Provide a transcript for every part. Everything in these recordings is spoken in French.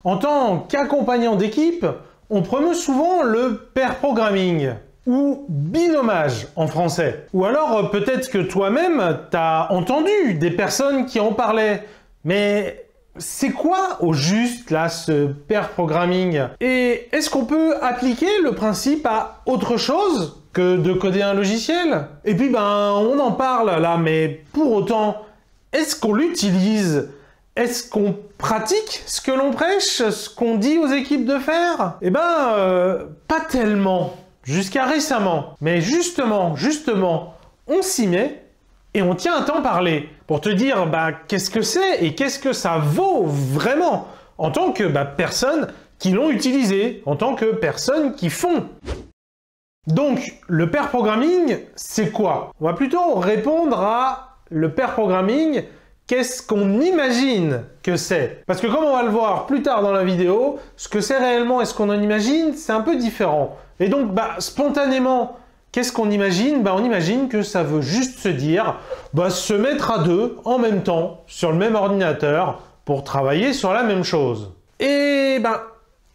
En tant qu'accompagnant d'équipe, on promeut souvent le pair programming, ou binomage en français. Ou alors peut-être que toi-même, t'as entendu des personnes qui en parlaient. Mais c'est quoi au juste là ce pair programming? Et est-ce qu'on peut appliquer le principe à autre chose que de coder un logiciel? Et puis on en parle là, mais pour autant, est-ce qu'on l'utilise? Est-ce qu'on pratique ce que l'on prêche, ce qu'on dit aux équipes de faire? Pas tellement. Jusqu'à récemment. Mais justement, on s'y met et on tient à t'en parler pour te dire qu'est-ce que c'est et qu'est-ce que ça vaut vraiment en tant que personnes qui l'ont utilisé, en tant que personnes qui font. Donc, le pair programming, c'est quoi? On va plutôt répondre à le pair programming, qu'est-ce qu'on imagine que c'est? Parce que comme on va le voir plus tard dans la vidéo, ce que c'est réellement et ce qu'on en imagine, c'est un peu différent. Et donc, spontanément, qu'est-ce qu'on imagine? On imagine que ça veut juste se dire, se mettre à deux en même temps sur le même ordinateur pour travailler sur la même chose. Et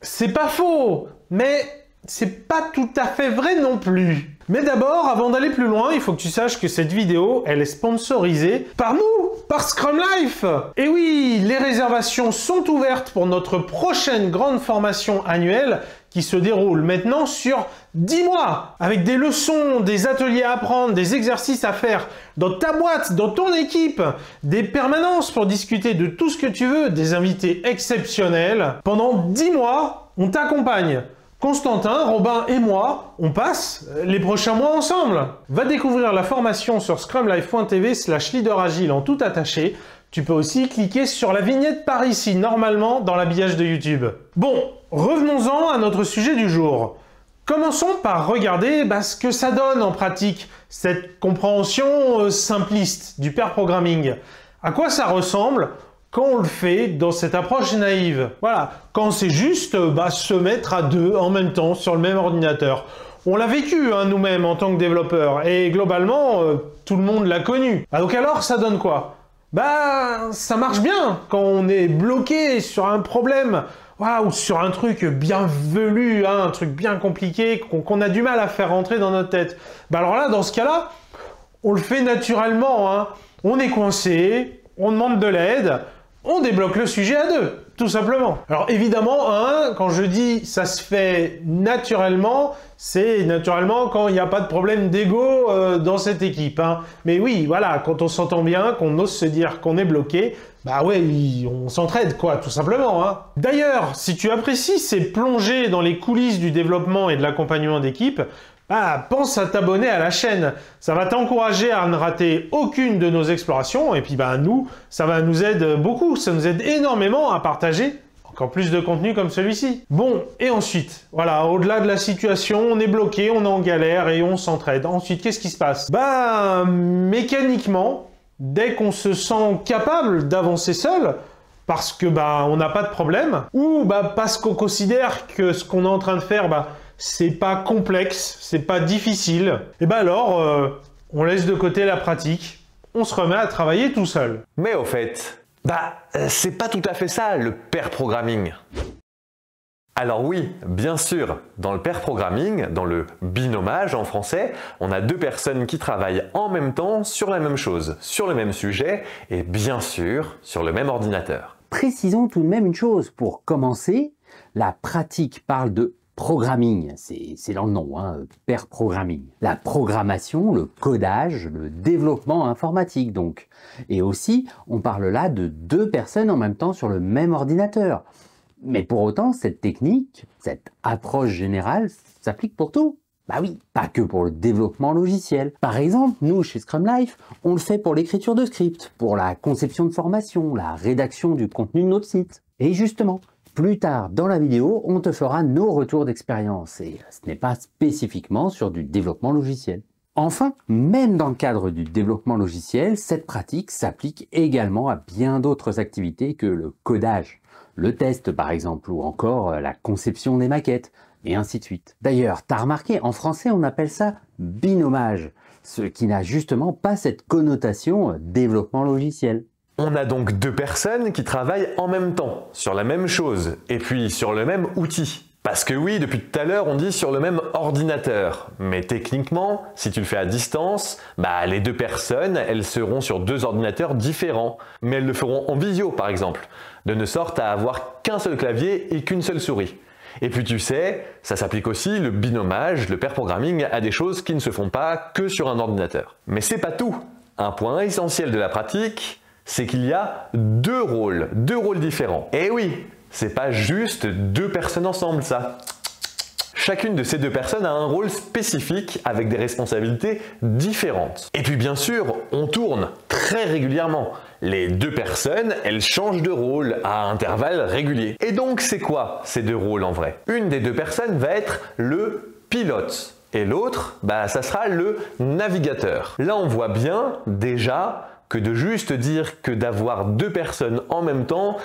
c'est pas faux, mais c'est pas tout à fait vrai non plus. Mais d'abord, avant d'aller plus loin, il faut que tu saches que cette vidéo, elle est sponsorisée par nous, par Scrum Life. Et oui, les réservations sont ouvertes pour notre prochaine grande formation annuelle qui se déroule maintenant sur 10 mois, avec des leçons, des ateliers à apprendre, des exercices à faire dans ta boîte, dans ton équipe, des permanences pour discuter de tout ce que tu veux, des invités exceptionnels. Pendant 10 mois, on t'accompagne. Constantin, Robin et moi, on passe les prochains mois ensemble. Va découvrir la formation sur scrumlife.tv/leaderagile en tout attaché. Tu peux aussi cliquer sur la vignette par ici, normalement dans l'habillage de YouTube. Bon, revenons-en à notre sujet du jour. Commençons par regarder ce que ça donne en pratique, cette compréhension simpliste du pair programming. À quoi ça ressemble quand on le fait dans cette approche naïve? Voilà, quand c'est juste se mettre à deux en même temps sur le même ordinateur. On l'a vécu nous-mêmes en tant que développeurs et globalement, tout le monde l'a connu. Donc alors, ça donne quoi? Ça marche bien quand on est bloqué sur un problème ou sur un truc bien velu, un truc bien compliqué qu'on a du mal à faire rentrer dans notre tête. Alors là, dans ce cas-là, on le fait naturellement. On est coincé, on demande de l'aide, on débloque le sujet à deux, tout simplement. Alors évidemment, quand je dis ça se fait naturellement, c'est naturellement quand il n'y a pas de problème d'ego dans cette équipe. Mais oui, voilà, quand on s'entend bien, qu'on ose se dire qu'on est bloqué, on s'entraide quoi, tout simplement. D'ailleurs, si tu apprécies ces plongées dans les coulisses du développement et de l'accompagnement d'équipe, pense à t'abonner à la chaîne. Ça va t'encourager à ne rater aucune de nos explorations. Et puis nous, ça va nous aider beaucoup. Ça nous aide énormément à partager encore plus de contenu comme celui-ci. Bon, et ensuite, voilà, au-delà de la situation, on est bloqué, on est en galère et on s'entraide. Ensuite, qu'est-ce qui se passe? Mécaniquement, dès qu'on se sent capable d'avancer seul, parce que on n'a pas de problème, ou parce qu'on considère que ce qu'on est en train de faire, c'est pas complexe, c'est pas difficile, et alors, on laisse de côté la pratique, on se remet à travailler tout seul. Mais au fait, c'est pas tout à fait ça le pair programming. Alors oui, bien sûr, dans le pair programming, dans le binomage en français, on a deux personnes qui travaillent en même temps sur la même chose, sur le même sujet et bien sûr sur le même ordinateur. Précisons tout de même une chose, pour commencer, la pratique parle de programming, c'est dans le nom, pair programming. La programmation, le codage, le développement informatique donc. Et aussi, on parle là de deux personnes en même temps sur le même ordinateur. Mais pour autant, cette technique, cette approche générale, s'applique pour tout. Oui, pas que pour le développement logiciel. Par exemple, nous, chez Scrum Life, on le fait pour l'écriture de scripts, pour la conception de formation, la rédaction du contenu de notre site. Et justement, plus tard dans la vidéo, on te fera nos retours d'expérience. Et ce n'est pas spécifiquement sur du développement logiciel. Enfin, même dans le cadre du développement logiciel, cette pratique s'applique également à bien d'autres activités que le codage. Le test par exemple, ou encore la conception des maquettes, et ainsi de suite. D'ailleurs, t'as remarqué, en français on appelle ça binomage, ce qui n'a justement pas cette connotation développement logiciel. On a donc deux personnes qui travaillent en même temps, sur la même chose, et puis sur le même outil. Parce que oui, depuis tout à l'heure, on dit sur le même ordinateur. Mais techniquement, si tu le fais à distance, les deux personnes, elles seront sur deux ordinateurs différents. Mais elles le feront en visio, par exemple, de sorte à avoir qu'un seul clavier et qu'une seule souris. Et puis tu sais, ça s'applique aussi, le binomage, le pair programming, à des choses qui ne se font pas que sur un ordinateur. Mais c'est pas tout. Un point essentiel de la pratique, c'est qu'il y a deux rôles différents. Et oui, c'est pas juste deux personnes ensemble, ça. Chacune de ces deux personnes a un rôle spécifique avec des responsabilités différentes. Et puis bien sûr, on tourne très régulièrement. Les deux personnes, elles changent de rôle à intervalles réguliers. Et donc c'est quoi ces deux rôles en vrai? Une des deux personnes va être le pilote et l'autre, ça sera le navigateur. Là on voit bien déjà que de juste dire que d'avoir deux personnes en même temps,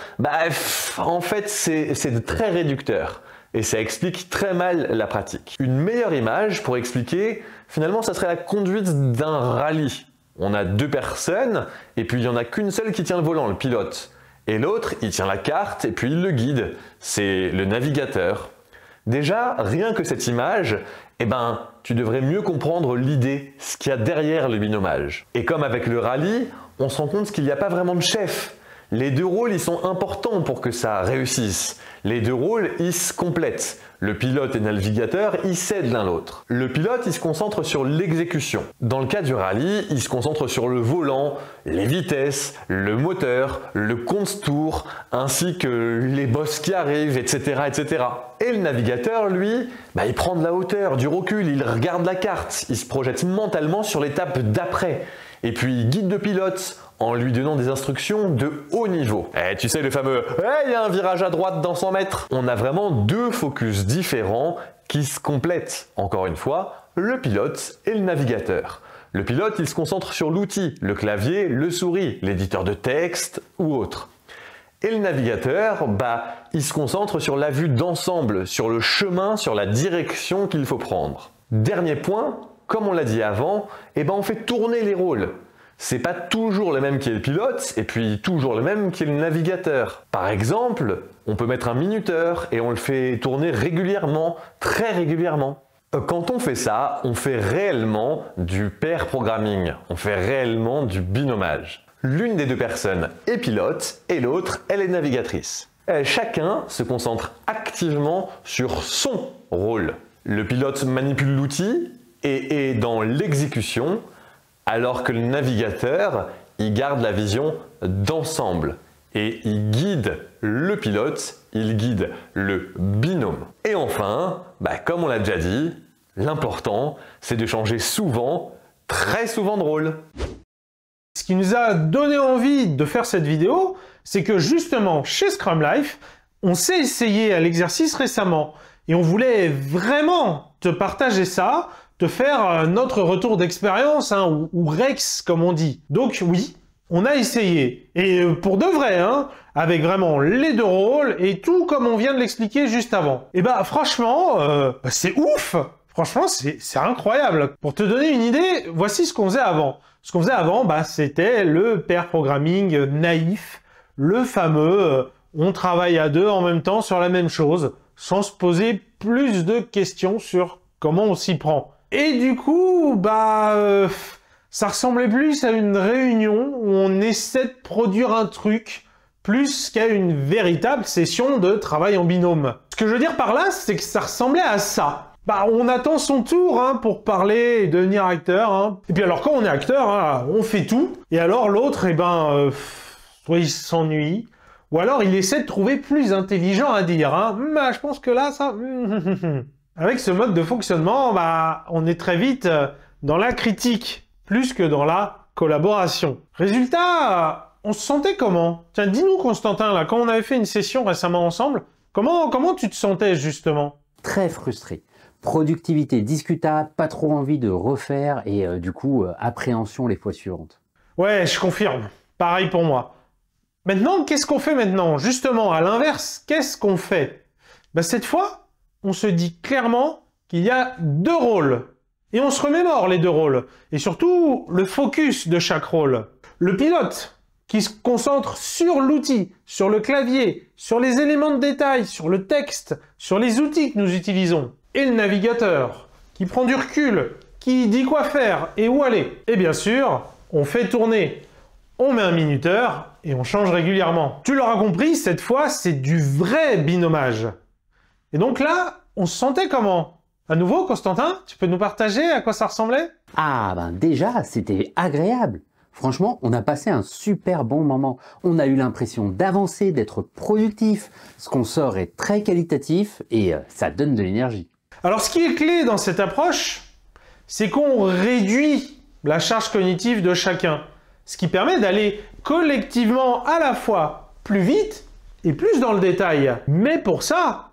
en fait c'est très réducteur. Et ça explique très mal la pratique. Une meilleure image pour expliquer, finalement, ça serait la conduite d'un rallye. On a deux personnes, et puis il n'y en a qu'une seule qui tient le volant, le pilote. Et l'autre, il tient la carte, et puis il le guide. C'est le navigateur. Déjà, rien que cette image, tu devrais mieux comprendre l'idée, ce qu'il y a derrière le binomage. Et comme avec le rallye, on se rend compte qu'il n'y a pas vraiment de chef. Les deux rôles, ils sont importants pour que ça réussisse. Les deux rôles, ils se complètent. Le pilote et le navigateur, ils s'aident l'un l'autre. Le pilote, il se concentre sur l'exécution. Dans le cas du rallye, il se concentre sur le volant, les vitesses, le moteur, le compte tour, ainsi que les boss qui arrivent, etc., etc. Et le navigateur, lui, il prend de la hauteur, du recul, il regarde la carte, il se projette mentalement sur l'étape d'après. Et puis il guide le pilote en lui donnant des instructions de haut niveau. Tu sais le fameux « il y a un virage à droite dans 100 mètres ». On a vraiment deux focus différents qui se complètent. Encore une fois, le pilote et le navigateur. Le pilote, il se concentre sur l'outil, le clavier, le souris, l'éditeur de texte ou autre. Et le navigateur, il se concentre sur la vue d'ensemble, sur le chemin, sur la direction qu'il faut prendre. Dernier point, comme on l'a dit avant, on fait tourner les rôles. C'est pas toujours le même qui est le pilote et puis toujours le même qui est le navigateur. Par exemple, on peut mettre un minuteur et on le fait tourner régulièrement, très régulièrement. Quand on fait ça, on fait réellement du pair programming, on fait réellement du binomage. L'une des deux personnes est pilote et l'autre, elle est navigatrice. Chacun se concentre activement sur son rôle. Le pilote manipule l'outil et est dans l'exécution, alors que le navigateur, il garde la vision d'ensemble et il guide le pilote, il guide le binôme. Et enfin, comme on l'a déjà dit, l'important, c'est de changer souvent, très souvent de rôle. Ce qui nous a donné envie de faire cette vidéo, c'est que justement, chez Scrum Life, on s'est essayé à l'exercice récemment et on voulait vraiment te partager ça, te faire notre retour d'expérience, ou Rex comme on dit. Donc oui, on a essayé. Et pour de vrai, avec vraiment les deux rôles et tout comme on vient de l'expliquer juste avant. Et franchement, c'est ouf. Franchement, c'est incroyable. Pour te donner une idée, voici ce qu'on faisait avant. Ce qu'on faisait avant, c'était le pair programming naïf, le fameux on travaille à deux en même temps sur la même chose, sans se poser plus de questions sur comment on s'y prend. Et du coup, ça ressemblait plus à une réunion où on essaie de produire un truc plus qu'à une véritable session de travail en binôme. Ce que je veux dire par là, c'est que ça ressemblait à ça. On attend son tour pour parler et devenir acteur. Et puis alors quand on est acteur, on fait tout. Et alors l'autre, soit il s'ennuie, ou alors il essaie de trouver plus intelligent à dire. Je pense que là, ça... Avec ce mode de fonctionnement, on est très vite dans la critique, plus que dans la collaboration. Résultat, on se sentait comment? Tiens, dis-nous Constantin, là, quand on avait fait une session récemment ensemble, comment tu te sentais justement? Très frustré. Productivité discutable, pas trop envie de refaire et du coup, appréhension les fois suivantes. Ouais, je confirme. Pareil pour moi. Maintenant, qu'est-ce qu'on fait maintenant? Justement, à l'inverse, qu'est-ce qu'on fait? Cette fois, on se dit clairement qu'il y a deux rôles. Et on se remémore les deux rôles. Et surtout, le focus de chaque rôle. Le pilote, qui se concentre sur l'outil, sur le clavier, sur les éléments de détail, sur le texte, sur les outils que nous utilisons. Et le navigateur, qui prend du recul, qui dit quoi faire et où aller. Et bien sûr, on fait tourner. On met un minuteur et on change régulièrement. Tu l'auras compris, cette fois, c'est du vrai binomage. Et donc là, on se sentait comment? À nouveau, Constantin, tu peux nous partager à quoi ça ressemblait? Ah ben déjà, c'était agréable. Franchement, on a passé un super bon moment. On a eu l'impression d'avancer, d'être productif. Ce qu'on sort est très qualitatif et ça donne de l'énergie. Alors ce qui est clé dans cette approche, c'est qu'on réduit la charge cognitive de chacun. Ce qui permet d'aller collectivement à la fois plus vite et plus dans le détail. Mais pour ça,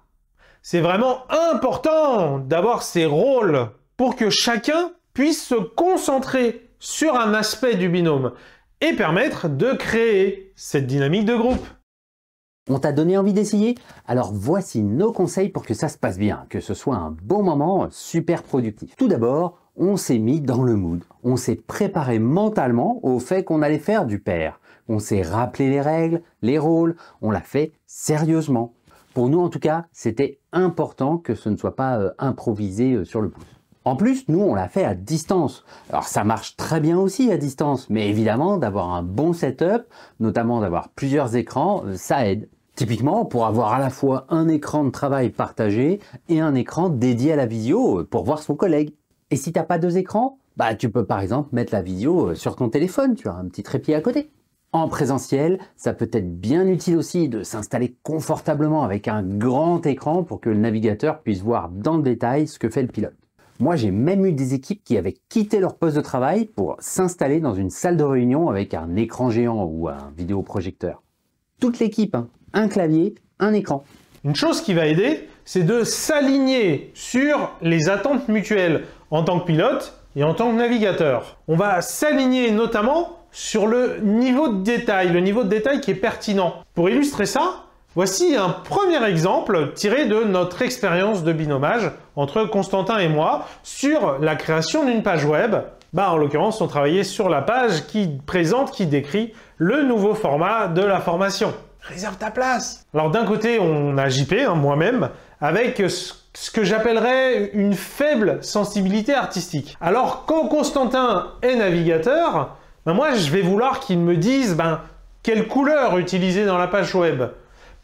c'est vraiment important d'avoir ces rôles pour que chacun puisse se concentrer sur un aspect du binôme et permettre de créer cette dynamique de groupe. On t'a donné envie d'essayer? Alors voici nos conseils pour que ça se passe bien, que ce soit un bon moment super productif. Tout d'abord, on s'est mis dans le mood. On s'est préparé mentalement au fait qu'on allait faire du pair. On s'est rappelé les règles, les rôles, on l'a fait sérieusement. Pour nous en tout cas, c'était important que ce ne soit pas improvisé sur le pouce. En plus, nous on l'a fait à distance. Alors ça marche très bien aussi à distance, mais évidemment d'avoir un bon setup, notamment d'avoir plusieurs écrans, ça aide. Typiquement, pour avoir à la fois un écran de travail partagé et un écran dédié à la visio pour voir son collègue. Et si t'as pas deux écrans, bah tu peux par exemple mettre la visio sur ton téléphone, tu as un petit trépied à côté. En présentiel, ça peut être bien utile aussi de s'installer confortablement avec un grand écran pour que le navigateur puisse voir dans le détail ce que fait le pilote. Moi, j'ai même eu des équipes qui avaient quitté leur poste de travail pour s'installer dans une salle de réunion avec un écran géant ou un vidéoprojecteur. Toute l'équipe, hein. Un clavier, un écran. Une chose qui va aider, c'est de s'aligner sur les attentes mutuelles en tant que pilote et en tant que navigateur. On va s'aligner notamment sur le niveau de détail qui est pertinent. Pour illustrer ça, voici un premier exemple tiré de notre expérience de binomage entre Constantin et moi sur la création d'une page web. En l'occurrence, on travaillait sur la page qui décrit le nouveau format de la formation. Réserve ta place! Alors d'un côté, on a JP, moi-même, avec ce que j'appellerais une faible sensibilité artistique. Alors quand Constantin est navigateur, moi je vais vouloir qu'il me dise quelle couleur utiliser dans la page web.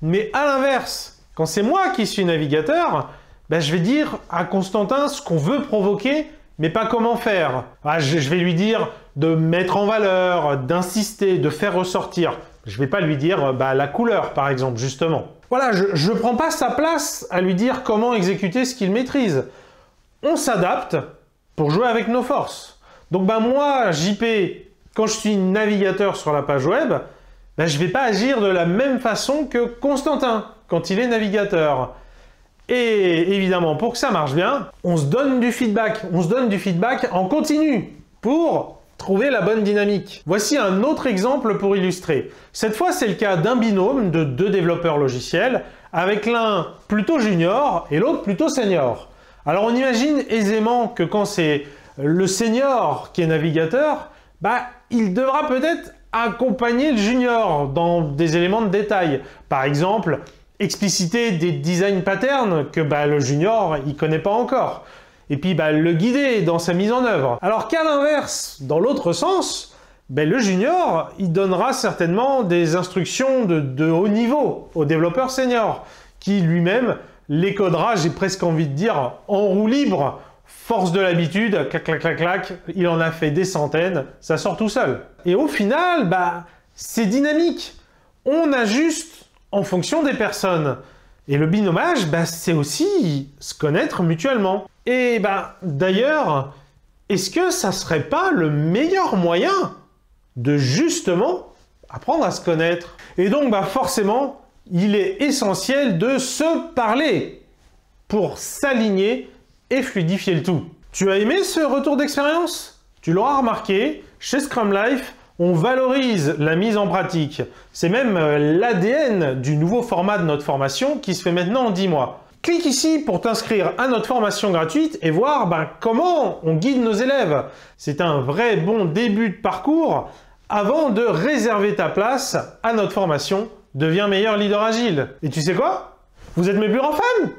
Mais à l'inverse, quand c'est moi qui suis navigateur, je vais dire à Constantin ce qu'on veut provoquer, mais pas comment faire. Je vais lui dire de mettre en valeur, d'insister, de faire ressortir. Je ne vais pas lui dire la couleur, par exemple, justement. Voilà, je ne prends pas sa place à lui dire comment exécuter ce qu'il maîtrise. On s'adapte pour jouer avec nos forces. Donc moi, JP, quand je suis navigateur sur la page web, je ne vais pas agir de la même façon que Constantin quand il est navigateur. Et évidemment, pour que ça marche bien, on se donne du feedback. On se donne du feedback en continu pour trouver la bonne dynamique. Voici un autre exemple pour illustrer. Cette fois, c'est le cas d'un binôme de deux développeurs logiciels, avec l'un plutôt junior et l'autre plutôt senior. Alors on imagine aisément que quand c'est le senior qui est navigateur, il devra peut-être accompagner le junior dans des éléments de détail. Par exemple, expliciter des design patterns que le junior il connaît pas encore. Et puis le guider dans sa mise en œuvre. Alors qu'à l'inverse, dans l'autre sens, le junior, il donnera certainement des instructions de haut niveau au développeur senior, qui lui-même les codera, j'ai presque envie de dire, en roue libre, force de l'habitude, clac, clac, clac, clac, il en a fait des centaines, ça sort tout seul. Et au final, c'est dynamique. On ajuste en fonction des personnes. Et le binomage, c'est aussi se connaître mutuellement. Et d'ailleurs, est-ce que ça serait pas le meilleur moyen de justement apprendre à se connaître? Et donc forcément, il est essentiel de se parler pour s'aligner et fluidifier le tout. Tu as aimé ce retour d'expérience? Tu l'auras remarqué, chez Scrum Life, on valorise la mise en pratique. C'est même l'ADN du nouveau format de notre formation qui se fait maintenant en 10 mois. Clique ici pour t'inscrire à notre formation gratuite et voir comment on guide nos élèves. C'est un vrai bon début de parcours avant de réserver ta place à notre formation Deviens meilleur leader agile. Et tu sais quoi? Vous êtes mes plus grands fans!